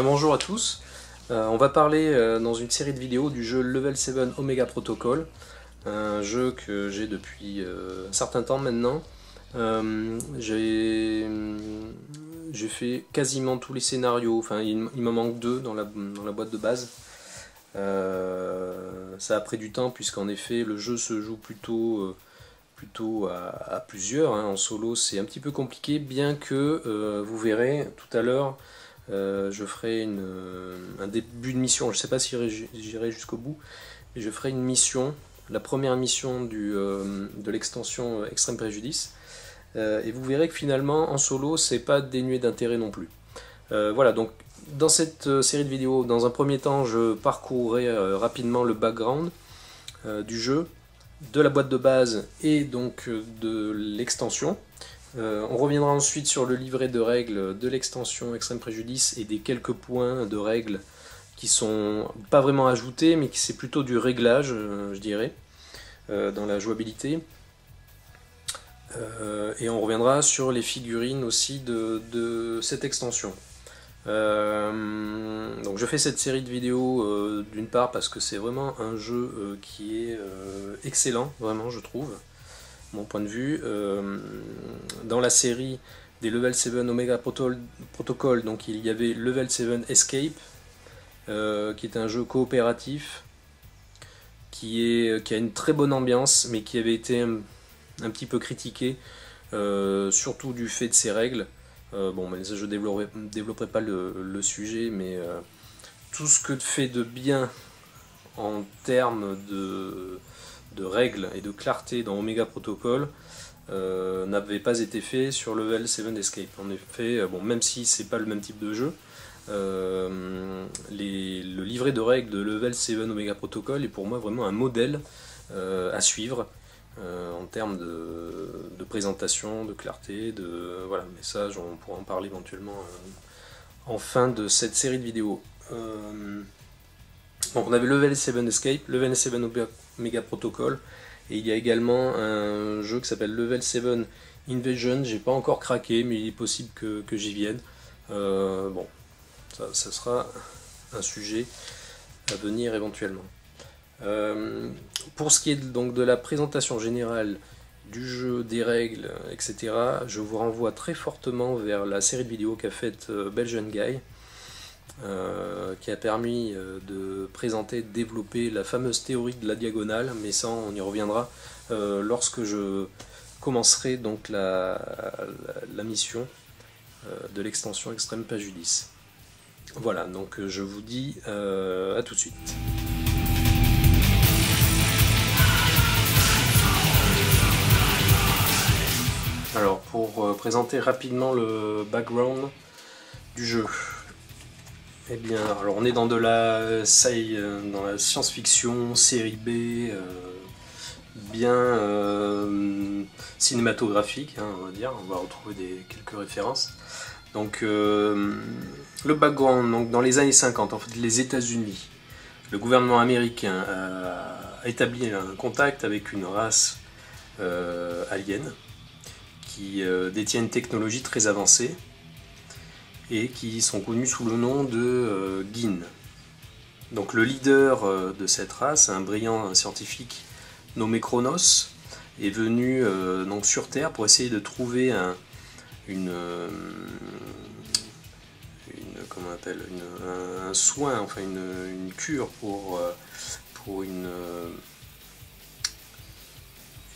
Bien bonjour à tous, on va parler dans une série de vidéos du jeu Level 7 Omega Protocol, un jeu que j'ai depuis un certain temps maintenant. J'ai fait quasiment tous les scénarios, enfin il m'en manque deux dans la boîte de base. Ça a pris du temps puisqu'en effet le jeu se joue plutôt à plusieurs, hein. En solo c'est un petit peu compliqué, bien que vous verrez tout à l'heure. Je ferai un début de mission, je ne sais pas si j'irai jusqu'au bout, mais je ferai une mission, la première mission de l'extension Extrême Préjudice, et vous verrez que finalement en solo c'est pas dénué d'intérêt non plus. Voilà, donc dans cette série de vidéos, dans un premier temps je parcourrai rapidement le background du jeu, de la boîte de base et donc de l'extension. On reviendra ensuite sur le livret de règles de l'extension Extrême Préjudice et des quelques points de règles qui sont pas vraiment ajoutés, mais qui c'est plutôt du réglage, je dirais, dans la jouabilité. Et on reviendra sur les figurines aussi de cette extension. Donc je fais cette série de vidéos d'une part parce que c'est vraiment un jeu qui est excellent, vraiment je trouve. Mon point de vue, dans la série des Level 7 Omega Protocol, donc il y avait Level 7 Escape, qui est un jeu coopératif, qui a une très bonne ambiance, mais qui avait été un petit peu critiqué, surtout du fait de ses règles. Bon, mais je ne développerai pas le sujet, mais tout ce que fait de bien en termes de règles et de clarté dans Omega Protocol n'avait pas été fait sur Level 7 Escape. En effet, bon, même si c'est pas le même type de jeu, le livret de règles de Level 7 Omega Protocol est pour moi vraiment un modèle à suivre en termes de présentation, de clarté, voilà, mais ça on pourra en parler éventuellement en fin de cette série de vidéos. Donc on avait Level 7 Escape, Level 7 Omega Protocol, et il y a également un jeu qui s'appelle Level 7 Invasion. J'ai pas encore craqué, mais il est possible que j'y vienne. Bon, ça sera un sujet à venir éventuellement. Pour ce qui est donc de la présentation générale du jeu, des règles, etc., je vous renvoie très fortement vers la série de vidéos qu'a faite Belgian Guy, qui a permis de présenter, de développer la fameuse théorie de la diagonale, mais ça on y reviendra lorsque je commencerai donc la mission de l'extension Extrême Préjudice. Voilà, donc je vous dis à tout de suite. Alors pour présenter rapidement le background du jeu. Eh bien, alors on est dans la science-fiction, série B, bien cinématographique, hein, on va dire. On va retrouver quelques références. Donc, le background, donc, dans les années 50, en fait, les États-Unis, le gouvernement américain a établi un contact avec une race alien qui détient une technologie très avancée, et qui sont connus sous le nom de Gin. Donc le leader de cette race, un brillant scientifique nommé Chronos, est venu donc sur Terre pour essayer de trouver un soin, enfin une cure pour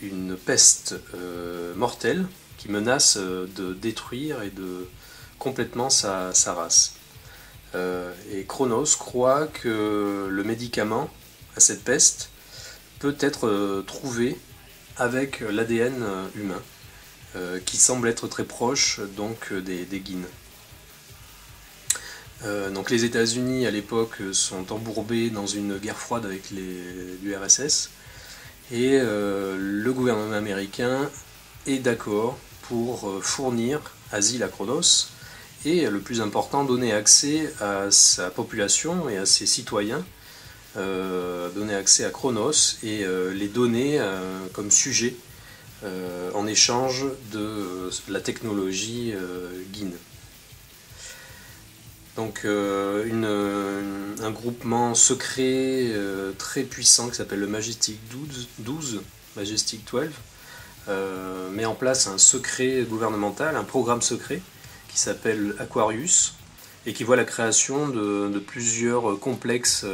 une peste mortelle qui menace de détruire et de complètement sa race. Et Chronos croit que le médicament à cette peste peut être trouvé avec l'ADN humain, qui semble être très proche donc des Gin. Donc les États-Unis à l'époque sont embourbés dans une guerre froide avec l'URSS, et le gouvernement américain est d'accord pour fournir asile à Chronos, et le plus important, donner accès à sa population et à ses citoyens, donner accès à Chronos et les donner comme sujet en échange de la technologie Gin. Donc un groupement secret très puissant qui s'appelle le Majestic 12, Majestic 12, met en place un secret gouvernemental, un programme secret qui s'appelle Aquarius et qui voit la création de plusieurs complexes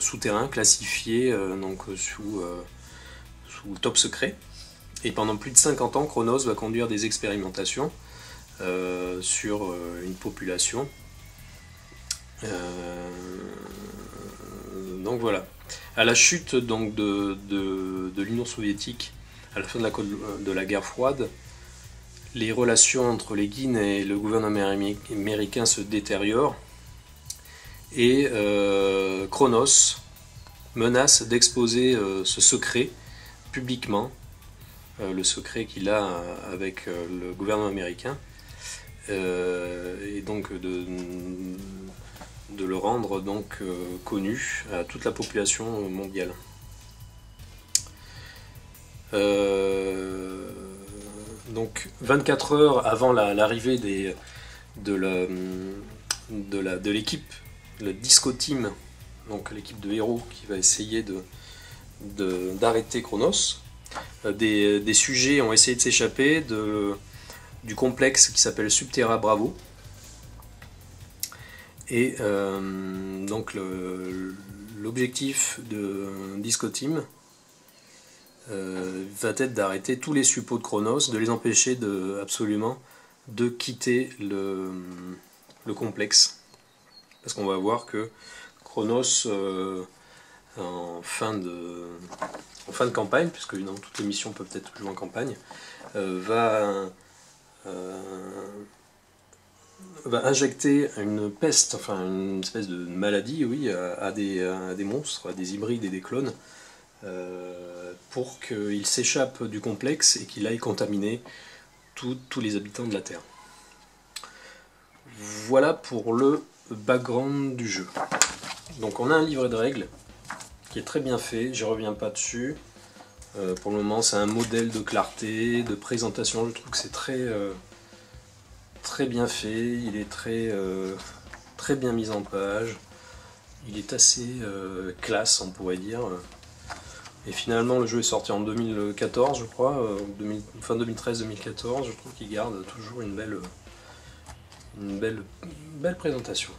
souterrains classifiés sous top secret. Et pendant plus de 50 ans, Chronos va conduire des expérimentations sur une population. Donc voilà. À la chute donc, de l'Union soviétique, à la fin de la guerre froide, les relations entre les Guinées et le gouvernement américain se détériorent et Chronos menace d'exposer ce secret publiquement, le secret qu'il a avec le gouvernement américain, et donc de le rendre donc connu à toute la population mondiale. Donc 24 heures avant l'arrivée de l'équipe, le Disco Team, donc l'équipe de héros qui va essayer d'arrêter Chronos, des sujets ont essayé de s'échapper du complexe qui s'appelle Subterra Bravo. Et donc l'objectif de Disco Team va être d'arrêter tous les suppôts de Chronos, de les empêcher absolument de quitter le complexe. Parce qu'on va voir que Chronos, en fin de campagne, puisque évidemment toutes les missions peuvent être jouées en campagne, va injecter une peste, enfin une espèce de maladie, oui, à des monstres, à des hybrides et des clones, pour qu'ils s'échappent du complexe et qu'il aille contaminer tous les habitants de la Terre. Voilà pour le background du jeu. Donc on a un livret de règles qui est très bien fait, j'y reviens pas dessus. Pour le moment c'est un modèle de clarté, de présentation, je trouve que c'est très bien fait, il est très bien mis en page, il est assez classe on pourrait dire. Et finalement le jeu est sorti en 2014 je crois, fin 2013-2014, je trouve qu'il garde toujours une belle présentation.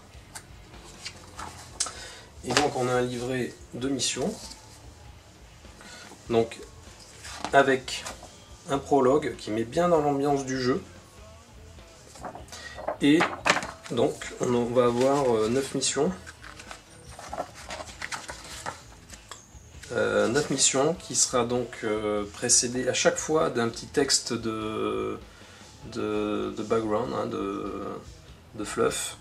Et donc on a un livret de mission, donc avec un prologue qui met bien dans l'ambiance du jeu. Et donc on va avoir 9 missions. 9 missions qui sera donc précédée à chaque fois d'un petit texte de background, hein, de fluff.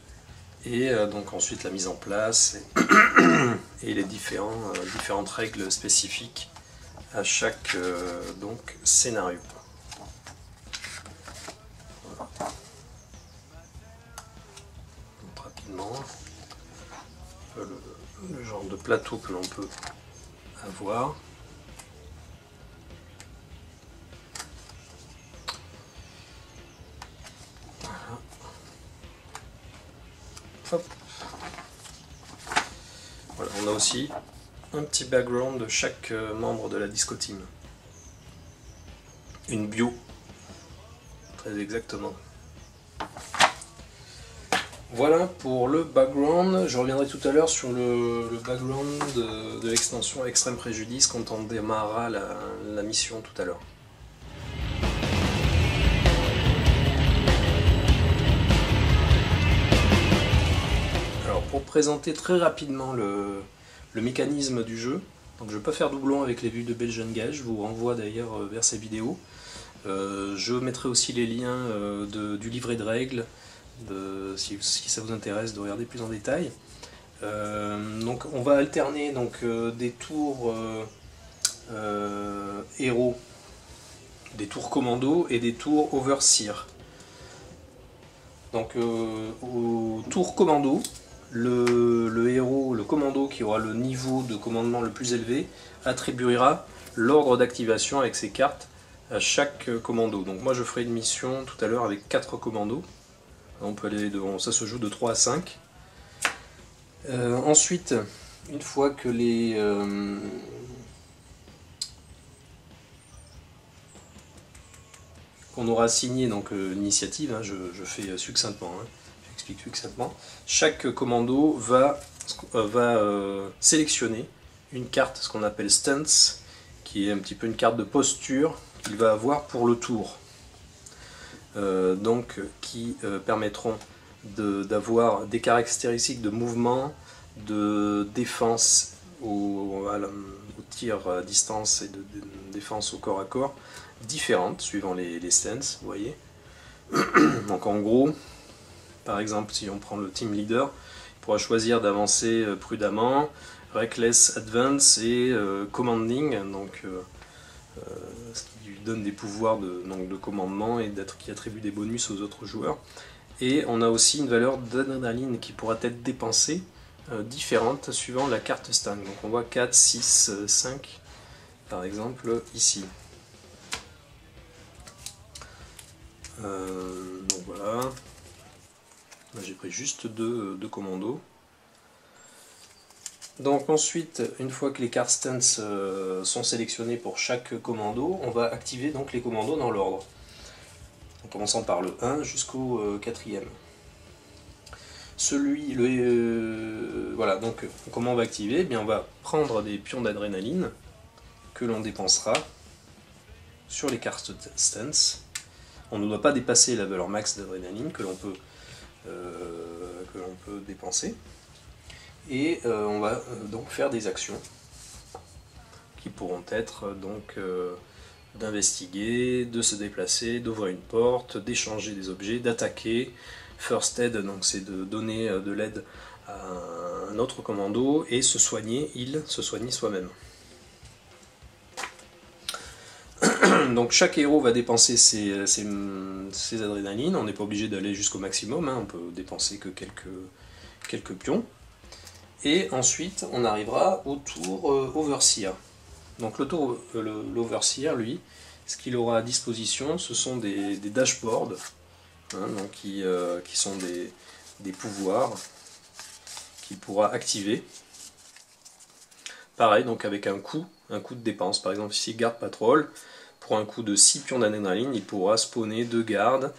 Et donc ensuite la mise en place et les différentes règles spécifiques à chaque donc scénario. Voilà. Donc, rapidement, le genre de plateau que l'on peut avoir. Voilà. Hop. Voilà, on a aussi un petit background de chaque membre de la Disco Team. Une bio, très exactement. Voilà pour le background. Je reviendrai tout à l'heure sur le background de l'extension Extrême Préjudice quand on démarrera la mission tout à l'heure. Alors pour présenter très rapidement le mécanisme du jeu, donc je ne vais pas faire doublon avec les vues de Belgian Gage, je vous renvoie d'ailleurs vers ces vidéos. Je mettrai aussi les liens du livret de règles, si ça vous intéresse de regarder plus en détail. Donc on va alterner donc, des tours héros, des tours commando et des tours overseer. Donc au tour commando, le héros, le commando qui aura le niveau de commandement le plus élevé attribuera l'ordre d'activation avec ses cartes à chaque commando. Donc moi je ferai une mission tout à l'heure avec 4 commandos. On peut aller ça se joue de 3 à 5. Ensuite, une fois que qu'on aura assigné donc l'initiative, hein, je fais succinctement, hein, j'explique succinctement, chaque commando va sélectionner une carte, ce qu'on appelle stance, qui est un petit peu une carte de posture qu'il va avoir pour le tour. Donc qui permettront d'avoir des caractéristiques de mouvement, de défense au tir à distance et de défense au corps à corps différentes suivant les stances, vous voyez. Donc en gros, par exemple, si on prend le team leader, il pourra choisir d'avancer prudemment, reckless advance et commanding, donc ce qui lui donne des pouvoirs de commandement et qui attribue des bonus aux autres joueurs. Et on a aussi une valeur d'adrénaline qui pourra être dépensée différente suivant la carte stun. Donc on voit 4, 6, 5 par exemple ici. Donc voilà. Là j'ai pris juste deux commandos. Donc ensuite, une fois que les cartes stance sont sélectionnées pour chaque commando, on va activer donc les commandos dans l'ordre. En commençant par le 1 jusqu'au 4e. Voilà, donc comment on va activer? Eh bien, on va prendre des pions d'adrénaline que l'on dépensera sur les cartes stance. On ne doit pas dépasser la valeur max d'adrénaline que l'on peut dépenser. Et on va donc faire des actions qui pourront être donc d'investiguer, de se déplacer, d'ouvrir une porte, d'échanger des objets, d'attaquer. First aid, donc c'est de donner de l'aide à un autre commando, et se soigner, se soigner soi-même. Donc chaque héros va dépenser ses adrénalines, on n'est pas obligé d'aller jusqu'au maximum, hein, on peut dépenser que quelques pions. Et ensuite on arrivera au tour Overseer. Donc l'Overseer, lui, ce qu'il aura à disposition, ce sont des dashboards, hein, donc qui sont des pouvoirs qu'il pourra activer. Pareil, donc avec un coût de dépense. Par exemple, ici, garde patrol, pour un coût de 6 pions d'adrénaline, il pourra spawner 2 gardes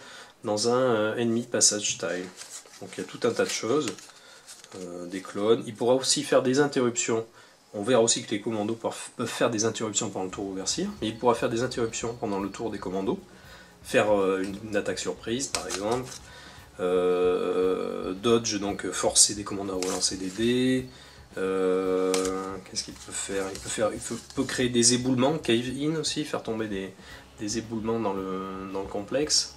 dans un ennemi passage tile. Donc il y a tout un tas de choses, des clones. Il pourra aussi faire des interruptions. On verra aussi que les commandos peuvent faire des interruptions pendant le tour Overseer, mais il pourra faire des interruptions pendant le tour des commandos. Faire une attaque surprise par exemple, dodge, donc forcer des commandos à relancer des dés. Qu'est-ce qu'il peut faire? Il peut créer des éboulements, cave in aussi, faire tomber des éboulements dans le complexe.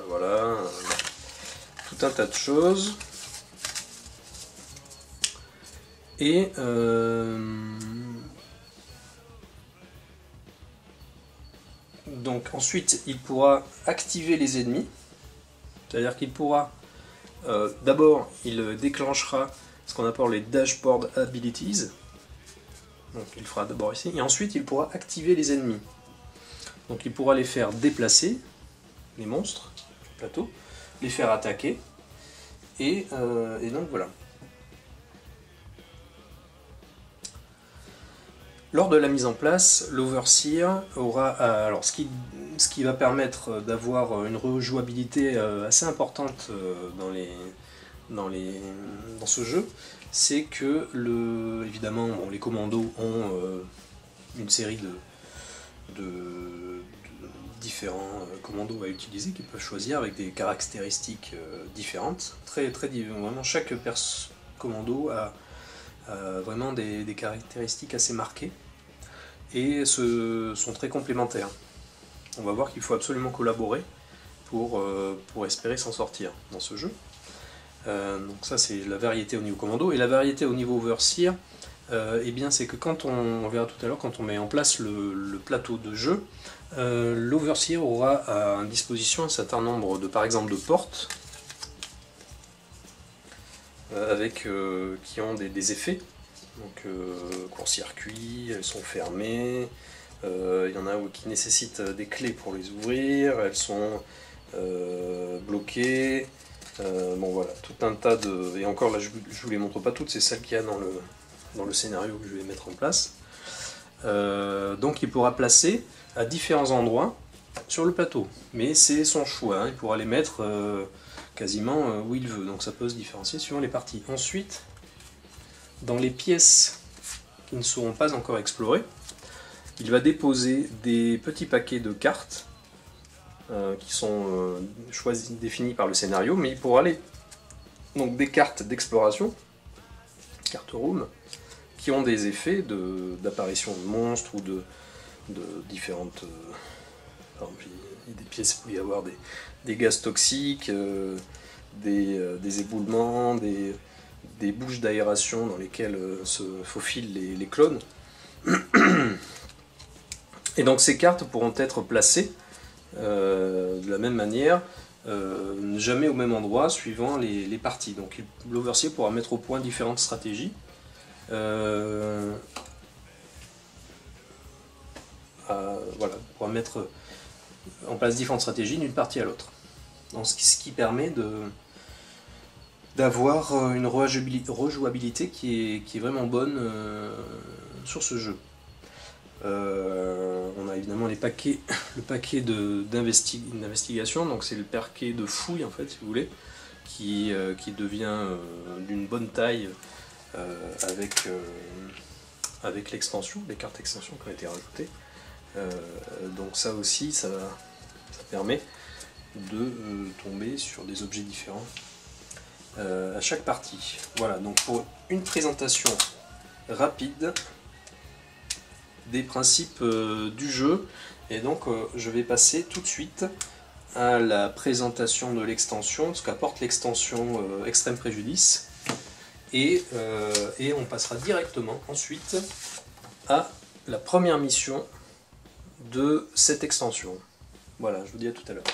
Voilà, tout un tas de choses. Et donc ensuite il pourra activer les ennemis, c'est-à-dire qu'il pourra d'abord il déclenchera ce qu'on appelle les dashboard abilities, donc il fera d'abord ici, et ensuite il pourra activer les ennemis. Donc il pourra les faire déplacer, les monstres du plateau, les faire attaquer, et donc voilà. Lors de la mise en place, l'Overseer aura, alors ce qui va permettre d'avoir une rejouabilité assez importante dans ce jeu, c'est que évidemment bon, les commandos ont une série de différents commandos à utiliser qu'ils peuvent choisir avec des caractéristiques différentes. Vraiment chaque commando a vraiment des caractéristiques assez marquées et sont très complémentaires. On va voir qu'il faut absolument collaborer pour espérer s'en sortir dans ce jeu. Donc ça c'est la variété au niveau commando, et la variété au niveau Overseer, eh bien c'est que quand on verra tout à l'heure, quand on met en place le plateau de jeu, l'Overseer aura à disposition un certain nombre par exemple de portes qui ont des effets Donc court-circuit, elles sont fermées, il y en a qui nécessitent des clés pour les ouvrir, elles sont bloquées, bon voilà, tout un tas de... Et encore là je vous les montre pas toutes, c'est celles qu'il y a dans le scénario que je vais mettre en place. Donc il pourra placer à différents endroits sur le plateau, mais c'est son choix, hein. Il pourra les mettre quasiment où il veut, donc ça peut se différencier suivant les parties. Ensuite, dans les pièces qui ne seront pas encore explorées, il va déposer des petits paquets de cartes qui sont définis par le scénario, mais il pourra aller donc des cartes d'exploration, cartes room, qui ont des effets d'apparition de monstres ou de différentes... par exemple, il y a des pièces où il peut y avoir des gaz toxiques, des éboulements, des bouches d'aération dans lesquelles se faufilent les clones. Et donc ces cartes pourront être placées de la même manière, jamais au même endroit suivant les parties. Donc l'oversier pourra mettre au point différentes stratégies. Voilà, pourra mettre en place différentes stratégies d'une partie à l'autre. Donc ce qui permet d'avoir une rejouabilité qui est vraiment bonne sur ce jeu. On a évidemment le paquet d'investigation, donc c'est le paquet de fouille en fait, si vous voulez, qui devient d'une bonne taille avec l'extension, les cartes extension qui ont été rajoutées. Donc ça aussi, ça permet de tomber sur des objets différents à chaque partie. Voilà, donc pour une présentation rapide des principes du jeu, et donc je vais passer tout de suite à la présentation de l'extension, ce qu'apporte l'extension Extrême Préjudice, et on passera directement ensuite à la première mission de cette extension. Voilà, je vous dis à tout à l'heure.